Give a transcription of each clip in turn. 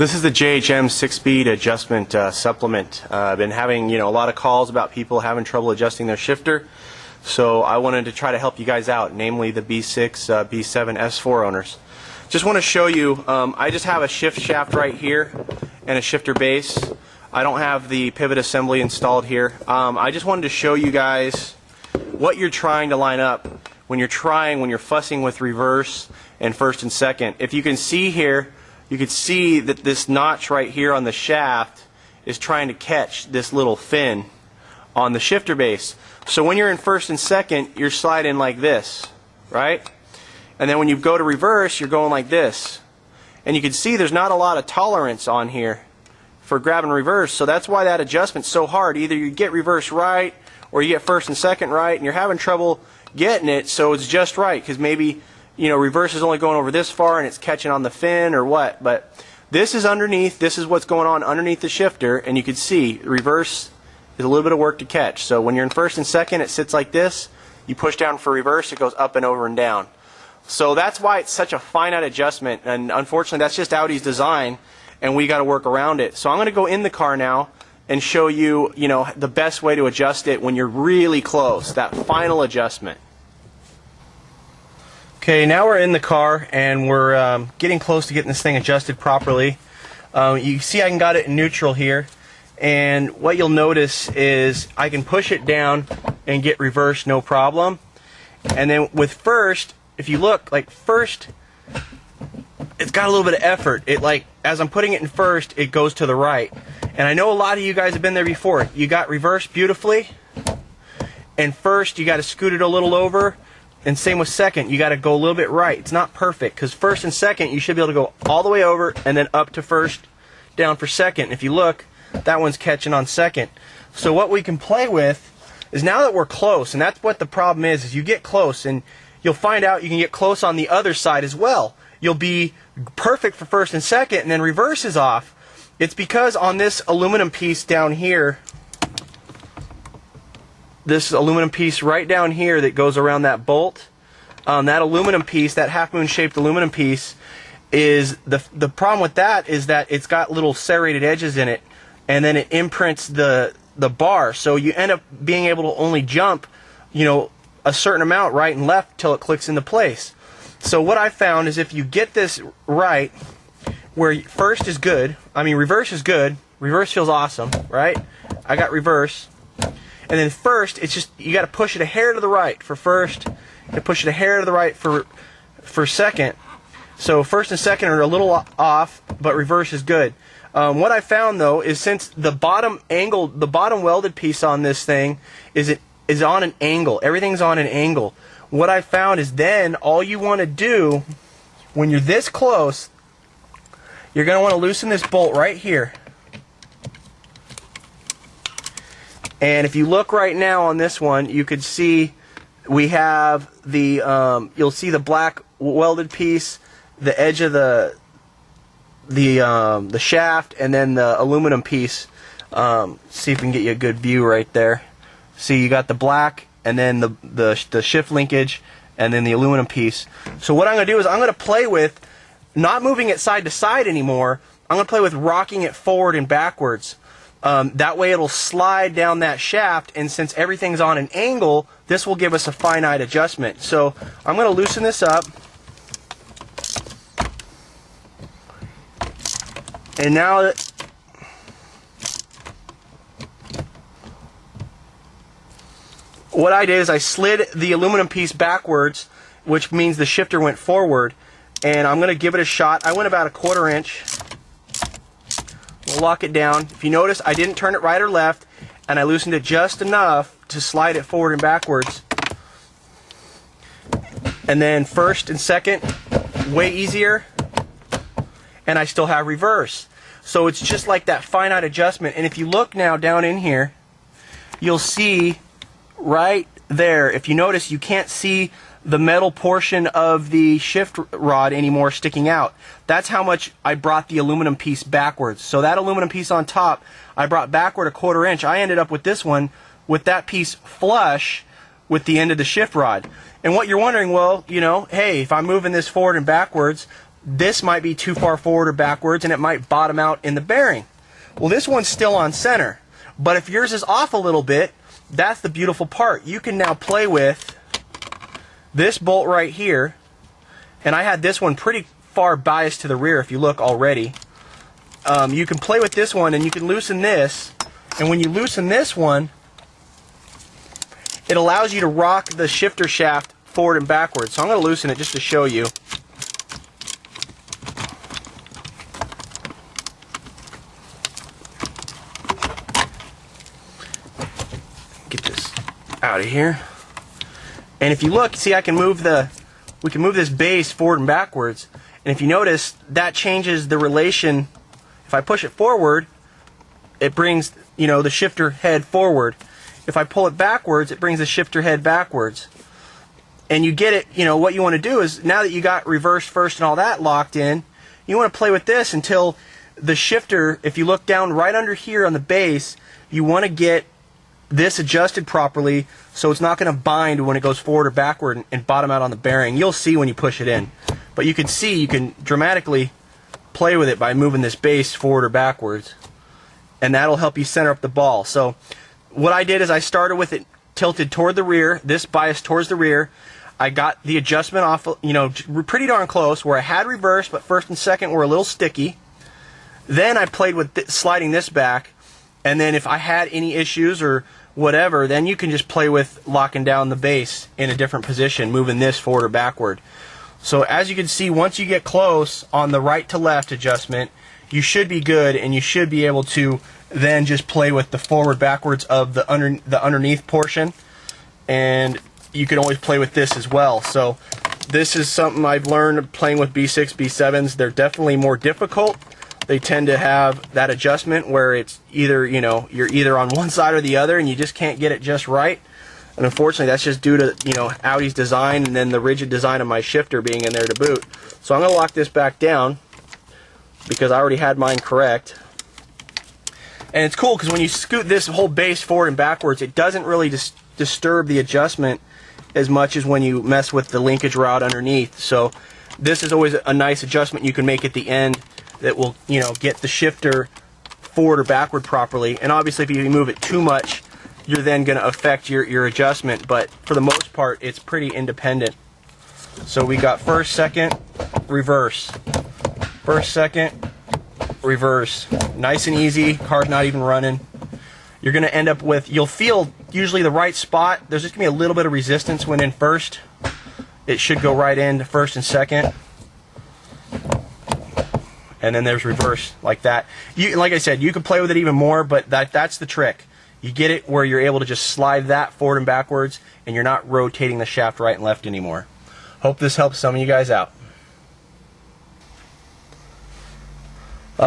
This is the JHM 6-speed adjustment supplement. I've been having a lot of calls about people having trouble adjusting their shifter, so I wanted to try to help you guys out, namely the B6-B7 S4 owners. Just want to show you, I just have a shift shaft right here and a shifter base. I don't have the pivot assembly installed here. I just wanted to show you guys what you're trying to line up when you're fussing with reverse and first and second. If you can see here, you can see that this notch right here on the shaft is trying to catch this little fin on the shifter base. So when you're in first and second, you're sliding like this, right? And then when you go to reverse, you're going like this. And you can see there's not a lot of tolerance on here for grabbing reverse, so that's why that adjustment's so hard. Either you get reverse right or you get first and second right, and you're having trouble getting it so it's just right, because maybe reverse is only going over this far and it's catching on the fin or what. But this is underneath, this is what's going on underneath the shifter, and you can see reverse is a little bit of work to catch. So when you're in first and second, it sits like this. You push down for reverse, it goes up and over and down. So that's why it's such a finite adjustment, and unfortunately that's just Audi's design, and we got to work around it. So I'm going to go in the car now and show you, the best way to adjust it when you're really close, that final adjustment. Okay, now we're in the car and we're getting close to getting this thing adjusted properly. You see I got it in neutral here, and what you'll notice is I can push it down and get reverse no problem. And then with first, if you look, like first, it's got a little bit of effort. As I'm putting it in first, it goes to the right. And I know a lot of you guys have been there before. You got reverse beautifully, and first you got to scoot it a little over. And same with second, you got to go a little bit right. It's not perfect, because first and second you should be able to go all the way over and then up to first, down for second. If you look, that one's catching on second. So what we can play with is, now that we're close, and that's what the problem is you get close, and you'll find out you can get close on the other side as well. You'll be perfect for first and second, and then reverse is off. It's because on this aluminum piece down here, this aluminum piece right down here that goes around that bolt, that aluminum piece, that half moon shaped aluminum piece, is the problem with that is that it's got little serrated edges in it, and then it imprints the bar, so you end up being able to only jump a certain amount right and left till it clicks into place. So what I found is, if you get this right, where first is good, reverse is good, reverse feels awesome, right? I got reverse. And then first, it's just, you got to push it a hair to the right for first, and push it a hair to the right for second. So first and second are a little off, but reverse is good. What I found though is, since the bottom welded piece on this thing is on an angle, everything's on an angle. What I found is, then all you want to do when you're this close, you're going to want to loosen this bolt right here. And if you look right now on this one, you could see we have the you'll see the black welded piece, the edge of the shaft, and then the aluminum piece. See if we can get you a good view right there. See, you got the black, and then the shift linkage, and then the aluminum piece. So what I'm going to do is, I'm going to play with not moving it side to side anymore. I'm going to play with rocking it forward and backwards. That way it'll slide down that shaft, and since everything's on an angle, this will give us a finite adjustment. So I'm going to loosen this up. And now that what I did is, I slid the aluminum piece backwards, which means the shifter went forward, and I'm going to give it a shot. I went about 1/4 inch. We'll lock it down. If you notice, I didn't turn it right or left, and I loosened it just enough to slide it forward and backwards. And then first and second, way easier, and I still have reverse. So it's just like that finite adjustment. And if you look now down in here, you'll see right there, if you notice, you can't see the metal portion of the shift rod anymore sticking out. That's how much I brought the aluminum piece backwards. So that aluminum piece on top, I brought backward 1/4 inch. I ended up with this one with that piece flush with the end of the shift rod. And what you're wondering, well, hey, if I'm moving this forward and backwards, this might be too far forward or backwards, and it might bottom out in the bearing. Well, this one's still on center, but if yours is off a little bit, that's the beautiful part. You can now play with this bolt right here, and I had this one pretty far biased to the rear if you look already. You can play with this one and you can loosen this, and when you loosen this one, it allows you to rock the shifter shaft forward and backwards. So I'm going to loosen it just to show you. Get this out of here. And if you look, see, we can move this base forward and backwards. And if you notice, that changes the relation. If I push it forward, it brings, the shifter head forward. If I pull it backwards, it brings the shifter head backwards. And you get it, what you want to do is, now that you got reverse first and all that locked in, you want to play with this until the shifter, if you look down right under here on the base, you want to get this adjusted properly so it's not going to bind when it goes forward or backward and bottom out on the bearing. You'll see when you push it in. But you can see, you can dramatically play with it by moving this base forward or backwards, and that'll help you center up the ball. So what I did is I started with it tilted toward the rear, this bias towards the rear. I got the adjustment off, pretty darn close, where I had reverse, but first and second were a little sticky. Then I played with sliding this back, and then if I had any issues or whatever, then you can just play with locking down the base in a different position, moving this forward or backward. So as you can see, once you get close on the right to left adjustment, you should be good, and you should be able to then just play with the forward backwards of the underneath portion, and you can always play with this as well. So this is something I've learned playing with B6, B7s. They're definitely more difficult. They tend to have that adjustment where it's either, you're either on one side or the other, and you just can't get it just right. And unfortunately, that's just due to, Audi's design and then the rigid design of my shifter being in there to boot. So I'm going to lock this back down because I already had mine correct. And it's cool because when you scoot this whole base forward and backwards, it doesn't really disturb the adjustment as much as when you mess with the linkage rod underneath. So this is always a nice adjustment you can make at the end that will, get the shifter forward or backward properly. And obviously, if you move it too much, you're then going to affect your adjustment. But for the most part, it's pretty independent. So we got first, second, reverse. First, second, reverse. Nice and easy. Car's not even running. You're going to end up with, you'll feel usually the right spot. There's just going to be a little bit of resistance when in first. It should go right into first and second. And then there's reverse like that. Like I said, you can play with it even more, but that's the trick. You get it where you're able to just slide that forward and backwards, and you're not rotating the shaft right and left anymore. Hope this helps some of you guys out.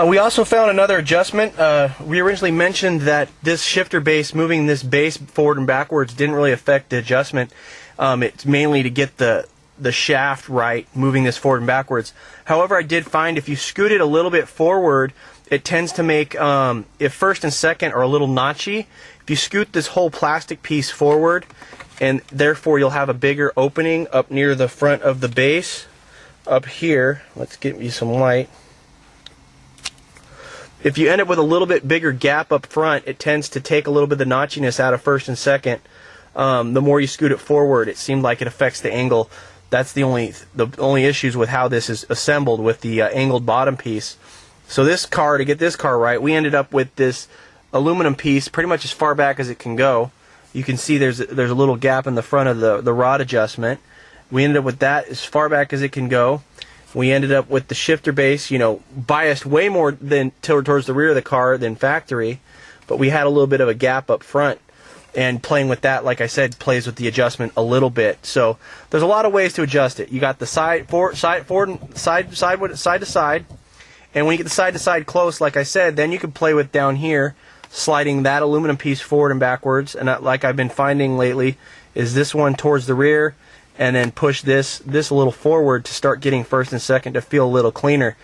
We also found another adjustment. We originally mentioned that this shifter base, moving this base forward and backwards, didn't really affect the adjustment. It's mainly to get the shaft right, moving this forward and backwards. However, I did find if you scoot it a little bit forward, it tends to make, if first and second are a little notchy, if you scoot this whole plastic piece forward, and therefore you'll have a bigger opening up near the front of the base, up here, let's get you some light. If you end up with a little bit bigger gap up front, it tends to take a little bit of the notchiness out of first and second. The more you scoot it forward, it seemed like it affects the angle. That's the only issues with how this is assembled with the angled bottom piece. So this car, to get this car right, we ended up with this aluminum piece pretty much as far back as it can go. You can see there's a little gap in the front of the rod adjustment. We ended up with that as far back as it can go. We ended up with the shifter base, biased way more than towards the rear of the car than factory, but we had a little bit of a gap up front. And playing with that, like I said, plays with the adjustment a little bit. So there's a lot of ways to adjust it. You got the side to side, and when you get the side to side close, like I said, then you can play with down here, sliding that aluminum piece forward and backwards. And like I've been finding lately, is this one towards the rear, and then push this a little forward to start getting first and second to feel a little cleaner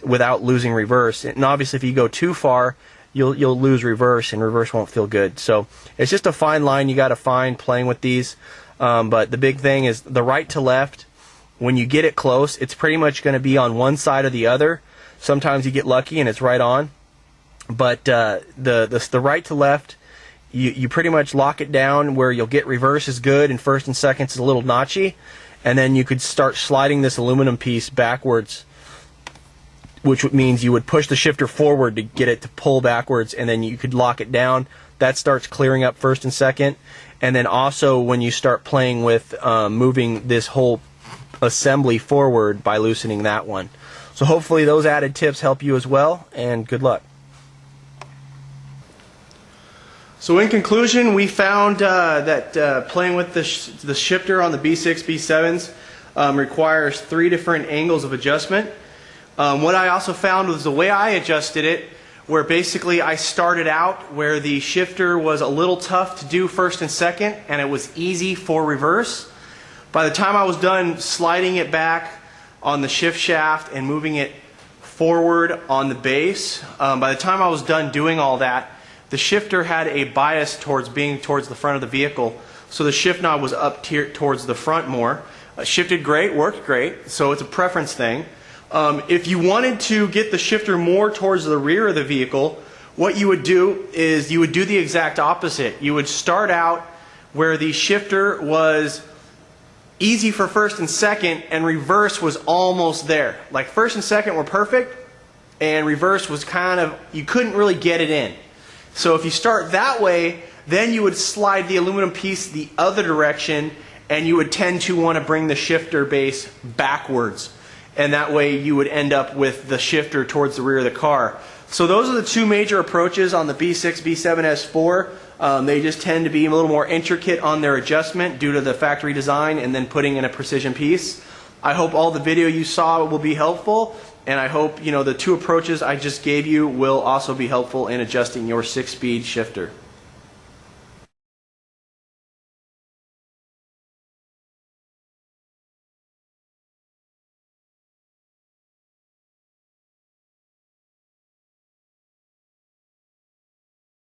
without losing reverse. And obviously, if you go too far, you'll lose reverse, and reverse won't feel good. So it's just a fine line you got to find playing with these. But the big thing is the right to left when you get it close, it's pretty much going to be on one side or the other. Sometimes you get lucky and it's right on, but the right to left, you pretty much lock it down where you'll get reverse is good and first and second is a little notchy, and then you could start sliding this aluminum piece backwards, which means you would push the shifter forward to get it to pull backwards, and then you could lock it down. That starts clearing up first and second. And then also when you start playing with moving this whole assembly forward by loosening that one. So hopefully those added tips help you as well, and good luck. So in conclusion, we found that playing with the shifter on the B6-B7s requires 3 different angles of adjustment. What I also found was the way I adjusted it, where basically I started out where the shifter was a little tough to do first and second, and it was easy for reverse. By the time I was done sliding it back on the shift shaft and moving it forward on the base, by the time I was done doing all that, the shifter had a bias towards being towards the front of the vehicle, so the shift knob was up towards the front more. Shifted great, worked great, so it's a preference thing. If you wanted to get the shifter more towards the rear of the vehicle, what you would do is you would do the exact opposite. You would start out where the shifter was easy for first and second, and reverse was almost there. Like first and second were perfect, and reverse was kind of, you couldn't really get it in. So if you start that way, then you would slide the aluminum piece the other direction, and you would tend to want to bring the shifter base backwards. And that way you would end up with the shifter towards the rear of the car. So those are the 2 major approaches on the B6-B7-S4. They just tend to be a little more intricate on their adjustment due to the factory design and then putting in a precision piece. I hope all the video you saw will be helpful, and I hope the 2 approaches I just gave you will also be helpful in adjusting your 6-speed shifter.